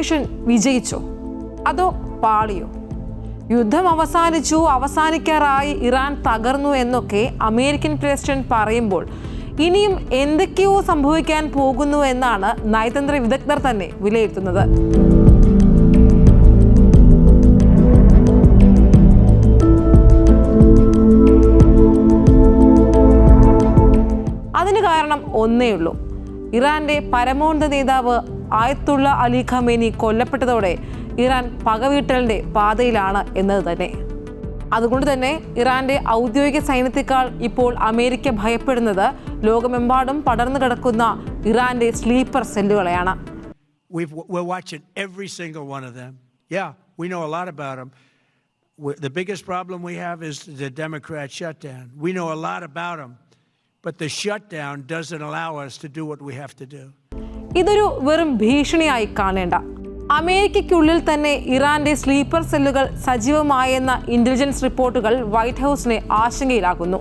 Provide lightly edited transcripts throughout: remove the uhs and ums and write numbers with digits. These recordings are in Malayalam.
മിഷൻ വിജയിച്ചോ അതോ പാളിയോ? യുദ്ധം അവസാനിക്കാറായി, ഇറാൻ തകർന്നു എന്നൊക്കെ അമേരിക്കൻ പ്രസിഡന്റ് പറയുമ്പോൾ ഇനിയും എന്തൊക്കെയോ സംഭവിക്കാൻ പോകുന്നു എന്നാണ് നയതന്ത്ര വിദഗ്ധർ തന്നെ വിലയിരുത്തുന്നത്. അതിന് കാരണം ഒന്നേയുള്ളൂ. ഇറാന്റെ പരമോന്നത നേതാവ് ആയത്തുള്ള അലി ഖമേനി കൊല്ലപ്പെട്ടതോടെ ഇറാൻ പകവീട്ടലിന്റെ പാതയിലാണ് എന്നത് തന്നെ. അതുകൊണ്ട് തന്നെ ഇറാന്റെ ഔദ്യോഗിക സൈന്യത്തെക്കാൾ ഇപ്പോൾ അമേരിക്ക ഭയപ്പെടുന്നത് ലോകമെമ്പാടും പടർന്നു കിടക്കുന്ന ഇറാന്റെ sleeper സെല്ലുകളെയാണ്. We're watching every single one of them. Yeah, we know a lot about them. The biggest problem we have is the Democrat shutdown. We know a lot about them, but the shutdown doesn't allow us to do what we have to do. ഇതൊരു വെറും ഭീഷണിയായി കാണേണ്ട. അമേരിക്കയ്ക്കുള്ളിൽ തന്നെ ഇറാന്റെ സ്ലീപ്പർ സെല്ലുകൾ സജീവമായെന്ന ഇന്റലിജൻസ് റിപ്പോർട്ടുകൾ വൈറ്റ് ഹൗസിനെ ആശങ്കയിലാക്കുന്നു.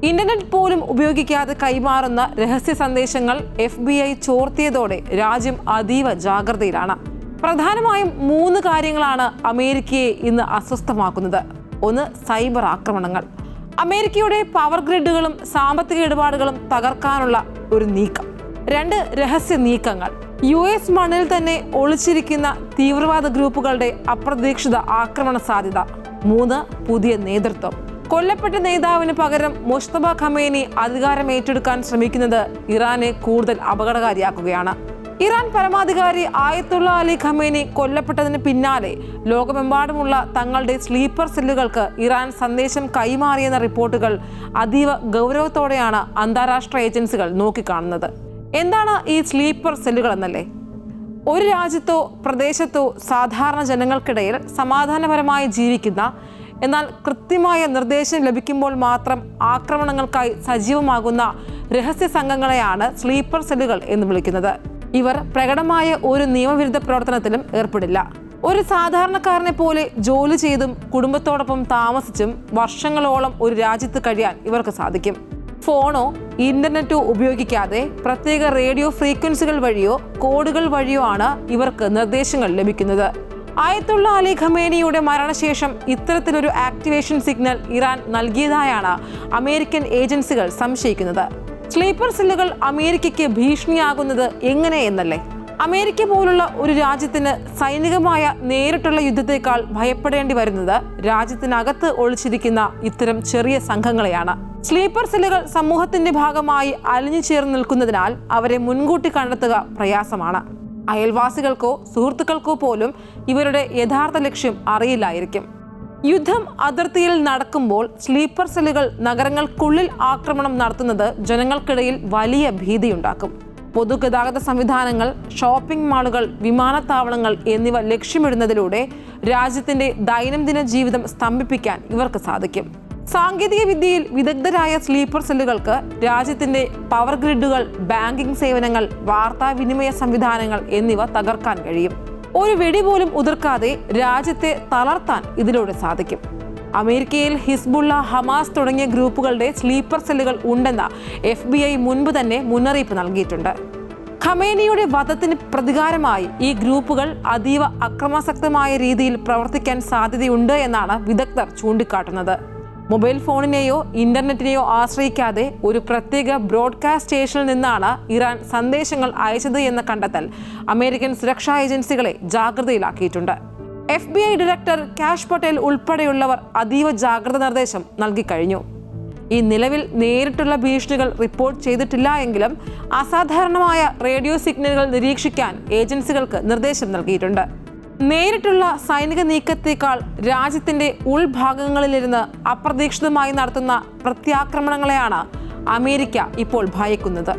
ഇന്റർനെറ്റ് പോലും ഉപയോഗിക്കാതെ കൈമാറുന്ന രഹസ്യ സന്ദേശങ്ങൾ FBI ചോർത്തിയതോടെ രാജ്യം അതീവ ജാഗ്രതയിലാണ്. പ്രധാനമായും 3 കാര്യങ്ങളാണ് അമേരിക്കയെ ഇന്ന് അസ്വസ്ഥമാക്കുന്നത്. ഒന്ന്, സൈബർ ആക്രമണങ്ങൾ. അമേരിക്കയുടെ പവർ ഗ്രിഡുകളും സാമ്പത്തിക ഇടപാടുകളും തകർക്കാനുള്ള ഒരു നീക്കം. 2, രഹസ്യ നീക്കങ്ങൾ. US മണ്ണിൽ തന്നെ ഒളിച്ചിരിക്കുന്ന തീവ്രവാദ ഗ്രൂപ്പുകളുടെ അപ്രതീക്ഷിത ആക്രമണ സാധ്യത. 3, പുതിയ നേതൃത്വം. കൊല്ലപ്പെട്ട നേതാവിന് പകരം മുസ്തഫ ഖമേനി അധികാരം ഏറ്റെടുക്കാൻ ശ്രമിക്കുന്നത് ഇറാനെ കൂടുതൽ അപകടകാരിയാക്കുകയാണ്. ഇറാൻ പരമാധികാരി ആയത്തുള്ള അലി ഖമേനി കൊല്ലപ്പെട്ടതിന് പിന്നാലെ ലോകമെമ്പാടുമുള്ള തങ്ങളുടെ സ്ലീപ്പർ സെല്ലുകൾക്ക് ഇറാൻ സന്ദേശം കൈമാറിയെന്ന റിപ്പോർട്ടുകൾ അതീവ ഗൗരവത്തോടെയാണ് അന്താരാഷ്ട്ര ഏജൻസികൾ നോക്കിക്കാണുന്നത്. എന്താണ് ഈ സ്ലീപ്പർ സെല്ലുകൾ എന്നല്ലേ? ഒരു രാജ്യത്തോ പ്രദേശത്തോ സാധാരണ ജനങ്ങൾക്കിടയിൽ സമാധാനപരമായി ജീവിക്കുന്ന, എന്നാൽ കൃത്യമായ നിർദ്ദേശം ലഭിക്കുമ്പോൾ മാത്രം ആക്രമണങ്ങൾക്കായി സജീവമാകുന്ന രഹസ്യ സംഘങ്ങളെയാണ് സ്ലീപ്പർ സെല്ലുകൾ എന്ന് വിളിക്കുന്നത്. ഇവർ പ്രകടമായ ഒരു നിയമവിരുദ്ധ പ്രവർത്തനത്തിലും ഏർപ്പെടില്ല. ഒരു സാധാരണക്കാരനെ പോലെ ജോലി ചെയ്തും കുടുംബത്തോടൊപ്പം താമസിച്ചും വർഷങ്ങളോളം ഒരു രാജ്യത്ത് കഴിയാൻ ഇവർക്ക് സാധിക്കും. ഫോണോ ഇന്റർനെറ്റോ ഉപയോഗിക്കാതെ പ്രത്യേക റേഡിയോ ഫ്രീക്വൻസികൾ വഴിയോ കോഡുകൾ വഴിയോ ആണ് ഇവർക്ക് നിർദ്ദേശങ്ങൾ ലഭിക്കുന്നത്. ആയത്തുള്ള അലി ഖമേനിയുടെ മരണശേഷം ഇത്തരത്തിലൊരു ആക്ടിവേഷൻ സിഗ്നൽ ഇറാൻ നൽകിയതായാണ് അമേരിക്കൻ ഏജൻസികൾ സംശയിക്കുന്നത്. സ്ലീപ്പർ സെല്ലുകൾ അമേരിക്കയ്ക്ക് ഭീഷണിയാകുന്നത് എങ്ങനെ എന്നല്ലേ? അമേരിക്ക പോലുള്ള ഒരു രാജ്യത്തിന് സൈനികമായ നേരിട്ടുള്ള യുദ്ധത്തെക്കാൾ ഭയപ്പെടേണ്ടി വരുന്നത് രാജ്യത്തിനകത്ത് ഒളിച്ചിരിക്കുന്ന ഇത്തരം ചെറിയ സംഘങ്ങളെയാണ്. സ്ലീപ്പർ സെല്ലുകൾ സമൂഹത്തിന്റെ ഭാഗമായി അലിഞ്ഞു ചേർന്ന് നിൽക്കുന്നതിനാൽ അവരെ മുൻകൂട്ടി കണ്ടെത്തുക പ്രയാസമാണ്. അയൽവാസികൾക്കോ സുഹൃത്തുക്കൾക്കോ പോലും ഇവരുടെ യഥാർത്ഥ ലക്ഷ്യം അറിയില്ലായിരിക്കും. യുദ്ധം അതിർത്തിയിൽ നടക്കുമ്പോൾ സ്ലീപ്പർ സെല്ലുകൾ നഗരങ്ങൾക്കുള്ളിൽ ആക്രമണം നടത്തുന്നത് ജനങ്ങൾക്കിടയിൽ വലിയ ഭീതിയുണ്ടാക്കും. പൊതുഗതാഗത സംവിധാനങ്ങൾ, ഷോപ്പിംഗ് മാളുകൾ, വിമാനത്താവളങ്ങൾ എന്നിവ ലക്ഷ്യമിടുന്നതിലൂടെ രാജ്യത്തിന്റെ ദൈനംദിന ജീവിതം സ്തംഭിപ്പിക്കാൻ ഇവർക്ക് സാധിക്കും. സാങ്കേതിക വിദ്യയിൽ വിദഗ്ധരായ സ്ലീപ്പർ സെല്ലുകൾക്ക് രാജ്യത്തിന്റെ പവർ ഗ്രിഡുകൾ, ബാങ്കിംഗ് സേവനങ്ങൾ, വാർത്താവിനിമയ സംവിധാനങ്ങൾ എന്നിവ തകർക്കാൻ കഴിയും. ഒരു വെടി പോലും ഉതിർക്കാതെ രാജ്യത്തെ തളർത്താൻ ഇതിലൂടെ സാധിക്കും. അമേരിക്കയിൽ ഹിസ്ബുള്ള, ഹമാസ് തുടങ്ങിയ ഗ്രൂപ്പുകളുടെ സ്ലീപ്പർ സെല്ലുകൾ ഉണ്ടെന്ന FBI മുൻപ് തന്നെ മുന്നറിയിപ്പ് നൽകിയിട്ടുണ്ട്. ഖമേനിയുടെ വധത്തിന് പ്രതികാരമായി ഈ ഗ്രൂപ്പുകൾ അതീവ അക്രമാസക്തമായ രീതിയിൽ പ്രവർത്തിക്കാൻ സാധ്യതയുണ്ട് എന്നാണ് വിദഗ്ധർ ചൂണ്ടിക്കാട്ടുന്നത്. മൊബൈൽ ഫോണിനെയോ ഇന്റർനെറ്റിനെയോ ആശ്രയിക്കാതെ ഒരു പ്രത്യേക ബ്രോഡ്കാസ്റ്റ് സ്റ്റേഷനിൽ നിന്നാണ് ഇറാൻ സന്ദേശങ്ങൾ അയച്ചത് എന്ന കണ്ടെത്തൽ അമേരിക്കൻ സുരക്ഷാ ഏജൻസികളെ ജാഗ്രതയിലാക്കിയിട്ടുണ്ട്. FBI ഡയറക്ടർ കാഷ് പട്ടേൽ ഉൾപ്പെടെയുള്ളവർ അതീവ ജാഗ്രത നിർദ്ദേശം നൽകിക്കഴിഞ്ഞു. ഈ നിലവിൽ നേരിട്ടുള്ള ഭീഷണികൾ റിപ്പോർട്ട് ചെയ്തിട്ടില്ല എങ്കിലും അസാധാരണമായ റേഡിയോ സിഗ്നലുകൾ നിരീക്ഷിക്കാൻ ഏജൻസികൾക്ക് നിർദ്ദേശം നൽകിയിട്ടുണ്ട്. നേരിട്ടുള്ള സൈനിക നീക്കത്തേക്കാൾ രാജ്യത്തിന്റെ ഉൾഭാഗങ്ങളിലിരുന്ന് അപ്രതീക്ഷിതമായി നടത്തുന്ന പ്രത്യാക്രമണങ്ങളെയാണ് അമേരിക്ക ഇപ്പോൾ ഭയക്കുന്നത്.